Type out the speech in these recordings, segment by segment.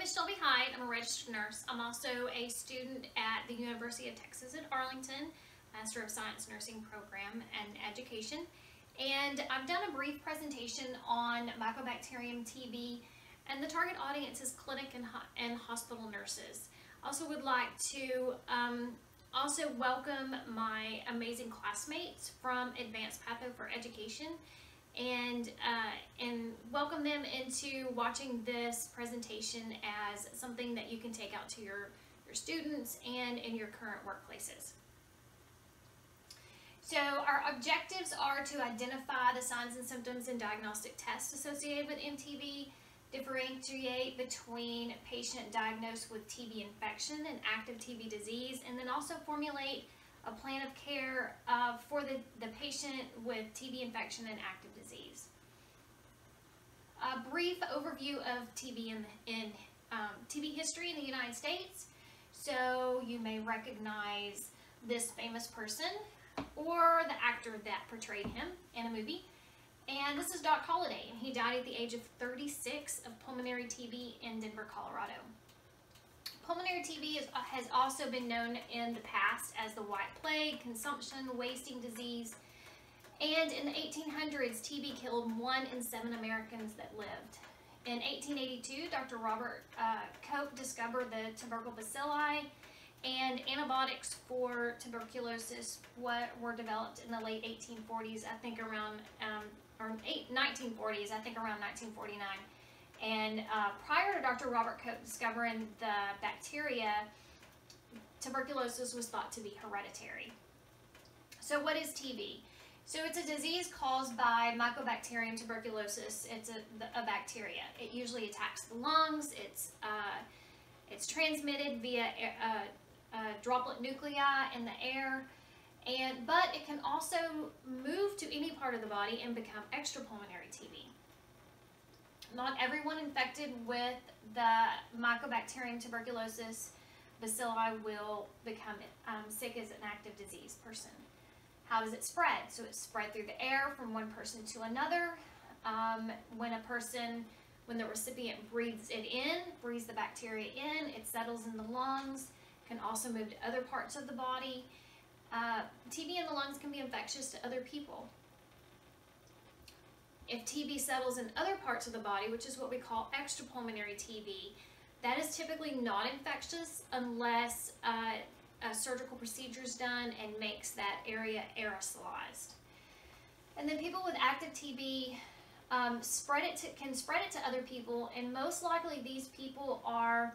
is Shelby Hyde. I'm a registered nurse. I'm also a student at the University of Texas at Arlington, Master of Science Nursing Program and Education. And I've done a brief presentation on Mycobacterium TB, and the target audience is clinic and hospital nurses. I also would like to also welcome my amazing classmates from Advanced Patho for Education and welcome them into watching this presentation as something that you can take out to your students and in your current workplaces. So our objectives are to identify the signs and symptoms and diagnostic tests associated with MTB, differentiate between a patient diagnosed with TB infection and active TB disease, and then also formulate a plan of care for the patient with TB infection and active disease. A brief overview of TB in TB history in the United States. So you may recognize this famous person or the actor that portrayed him in a movie. And this is Doc Holliday, and he died at the age of 36 of pulmonary TB in Denver, Colorado. Pulmonary TB has also been known in the past as the White Plague, consumption, wasting disease, and in the 1800s, TB killed 1 in 7 Americans that lived. In 1882, Dr. Robert Koch discovered the tubercle bacilli, and antibiotics for tuberculosis were developed in the late 1840s, I think around, or 1940s, I think around 1949. And prior to Dr. Robert Koch discovering the bacteria, tuberculosis was thought to be hereditary. So what is TB? So it's a disease caused by Mycobacterium tuberculosis. It's a bacteria. It usually attacks the lungs. It's transmitted via droplet nuclei in the air, but it can also move to any part of the body and become extrapulmonary TB. Not everyone infected with the Mycobacterium tuberculosis bacilli will become sick as an active disease person. How does it spread? So it's spread through the air from one person to another. When the recipient breathes the bacteria in, it settles in the lungs, can also move to other parts of the body. TB in the lungs can be infectious to other people. If TB settles in other parts of the body, which is what we call extrapulmonary TB, that is typically not infectious unless a surgical procedure is done and makes that area aerosolized. And then people with active TB can spread it to other people, and most likely these people are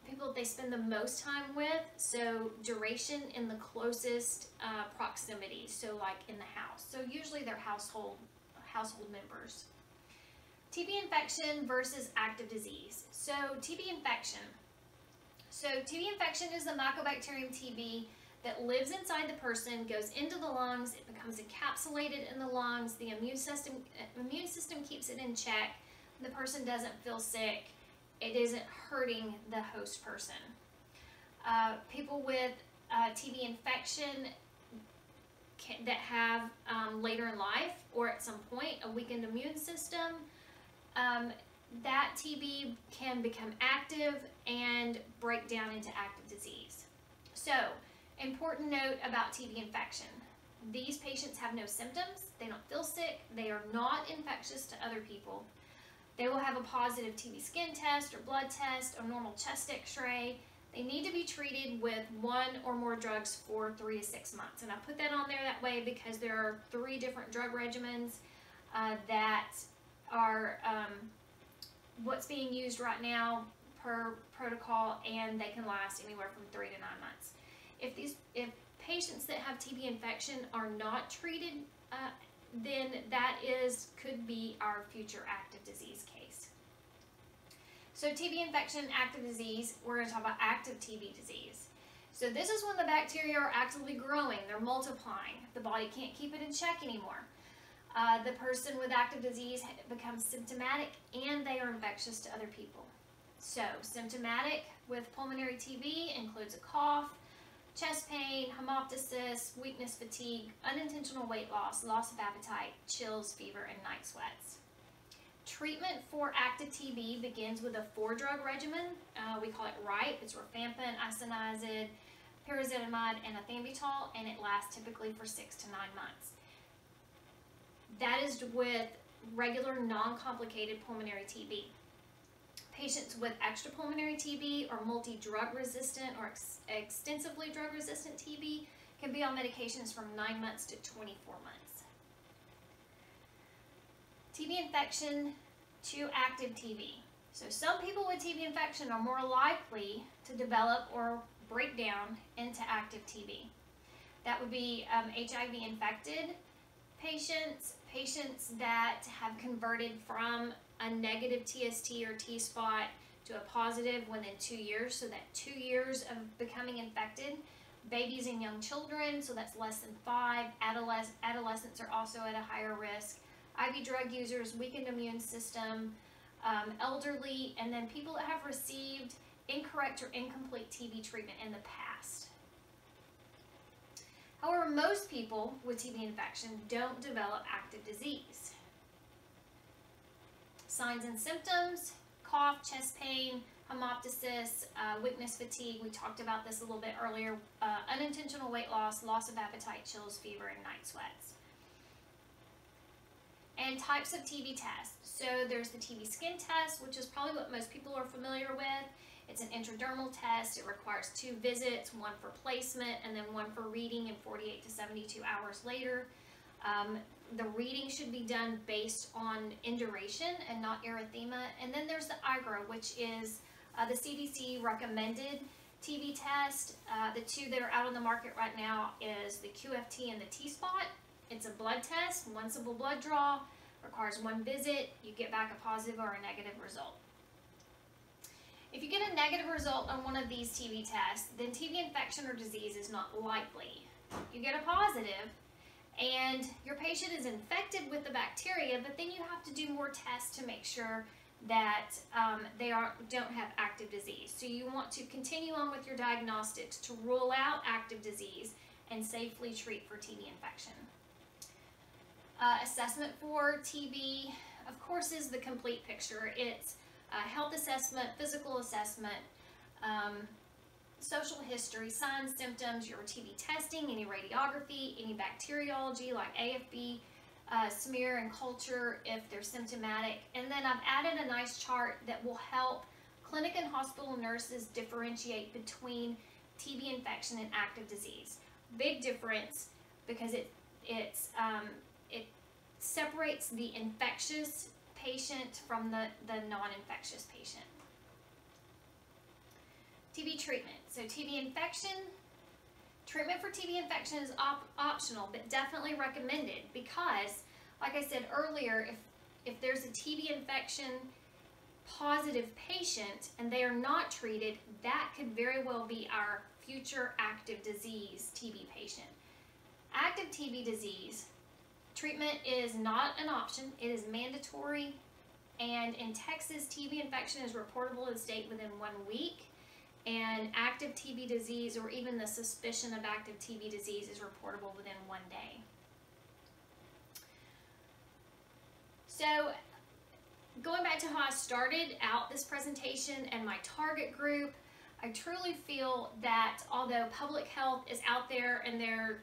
people they spend the most time with, so duration in the closest proximity, so like in the house. So usually they're household members. TB infection versus active disease. So TB infection. So TB infection is the Mycobacterium TB that lives inside the person, goes into the lungs, it becomes encapsulated in the lungs, the immune system keeps it in check, the person doesn't feel sick, it isn't hurting the host person. People with TB infection that have later in life or at some point a weakened immune system, that TB can become active and break down into active disease. So, important note about TB infection. These patients have no symptoms, they don't feel sick, they are not infectious to other people. They will have a positive TB skin test or blood test or normal chest x-ray. They need to be treated with 1 or more drugs for 3 to 6 months. And I put that on there that way because there are 3 different drug regimens that are what's being used right now per protocol, and they can last anywhere from 3 to 9 months. If patients that have TB infection are not treated, then that could be our future active disease case. So TB infection, active disease, we're going to talk about active TB disease. So this is when the bacteria are actively growing, they're multiplying. The body can't keep it in check anymore. The person with active disease becomes symptomatic and they are infectious to other people. So symptomatic with pulmonary TB includes a cough, chest pain, hemoptysis, weakness, fatigue, unintentional weight loss, loss of appetite, chills, fever, and night sweats. Treatment for active TB begins with a 4-drug regimen. We call it RIPE. It's rifampin, isoniazid, pyrazinamide, and ethambutol, and it lasts typically for 6 to 9 months. That is with regular non-complicated pulmonary TB. Patients with extrapulmonary TB or multi-drug resistant or extensively drug resistant TB can be on medications from 9 months to 24 months. TB infection to active TB. So some people with TB infection are more likely to develop or break down into active TB. That would be HIV infected patients, patients that have converted from a negative TST or T-spot to a positive within 2 years, so that 2 years of becoming infected. Babies and young children, so that's less than 5. Adolescents are also at a higher risk. IV drug users, weakened immune system, elderly, and then people that have received incorrect or incomplete TB treatment in the past. However, most people with TB infection don't develop active disease. Signs and symptoms: cough, chest pain, hemoptysis, weakness, fatigue. We talked about this a little bit earlier. Unintentional weight loss, loss of appetite, chills, fever, and night sweats. And types of TB tests. So there's the TB skin test, which is probably what most people are familiar with. It's an intradermal test. It requires 2 visits, 1 for placement and then 1 for reading in 48 to 72 hours later. The reading should be done based on induration and not erythema. And then there's the IGRA, which is the CDC recommended TB test. The 2 that are out on the market right now is the QFT and the T-spot. It's a blood test, 1 simple blood draw, requires 1 visit. You get back a positive or a negative result. If you get a negative result on one of these TB tests, then TB infection or disease is not likely. You get a positive, and your patient is infected with the bacteria, but then you have to do more tests to make sure that they don't have active disease. So you want to continue on with your diagnostics to rule out active disease and safely treat for TB infection. Assessment for TB, of course, is the complete picture. It's health assessment, physical assessment, social history, signs, symptoms, your TB testing, any radiography, any bacteriology like AFB, smear and culture if they're symptomatic. And then I've added a nice chart that will help clinic and hospital nurses differentiate between TB infection and active disease. Big difference, because it separates the infectious patient from the non-infectious patient. TB treatment. So TB infection, treatment for TB infection is optional, but definitely recommended because, like I said earlier, if there's a TB infection positive patient and they are not treated, that could very well be our future active disease TB patient. Active TB disease, treatment is not an option, it is mandatory, and in Texas, TB infection is reportable to the state within 1 week, and active TB disease, or even the suspicion of active TB disease, is reportable within 1 day. So, going back to how I started out this presentation and my target group, I truly feel that although public health is out there and their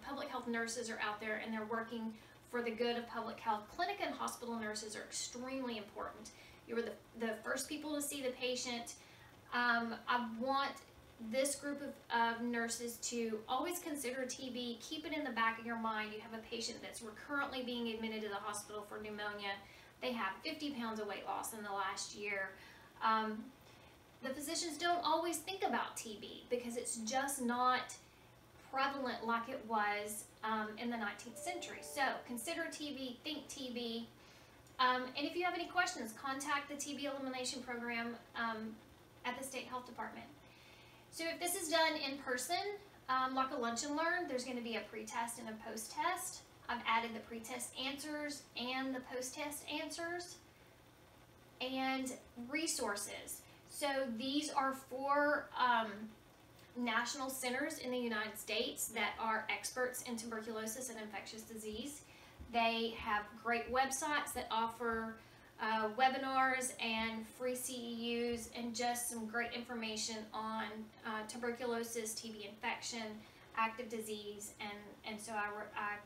public health nurses are out there and they're working for the good of public health, clinic and hospital nurses are extremely important. You are the first people to see the patient. I want this group of nurses to always consider TB. Keep it in the back of your mind. You have a patient that's currently being admitted to the hospital for pneumonia. They have 50 pounds of weight loss in the last year. The physicians don't always think about TB because it's just not prevalent like it was in the 19th century. So consider TB, think TB, and if you have any questions, contact the TB Elimination Program at the State Health Department. So if this is done in person, like a lunch and learn, there's going to be a pre-test and a post-test. I've added the pre-test answers and the post-test answers, and resources. So these are for national centers in the United States that are experts in tuberculosis and infectious disease. They have great websites that offer webinars and free CEUs and just some great information on tuberculosis, TB infection, active disease, and so I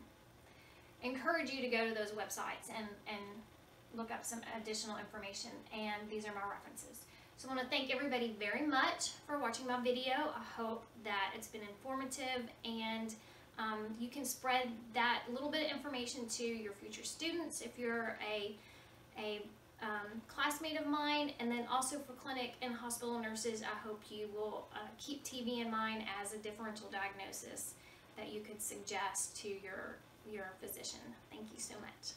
encourage you to go to those websites and look up some additional information, and these are my references. So I want to thank everybody very much for watching my video. I hope that it's been informative, and you can spread that little bit of information to your future students if you're a classmate of mine, and then also for clinic and hospital nurses. I hope you will keep TB in mind as a differential diagnosis that you could suggest to your physician. Thank you so much.